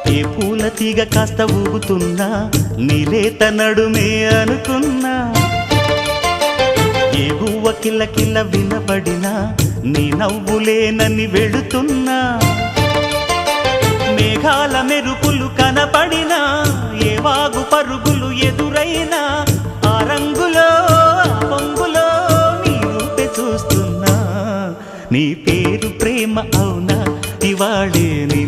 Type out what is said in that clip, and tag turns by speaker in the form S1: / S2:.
S1: ఏ పూల తీగ కాస్త ఊగుతున్నా నీలేత నడుమే అనుకున్నా ఏ గువ్వ కిల్ల కిల్ల వినబడినా నీ నవ్వులేనని వెళుతున్నా మేఘాల మెరుపులు కనపడినా ఏ వాగు పరుగులు ఎదురైనా ఆ రంగులో ఆ పొంగులో నీ రూపే చూస్తున్నా నీ పేరు ప్రేమ అవునా ఇవాళే నీ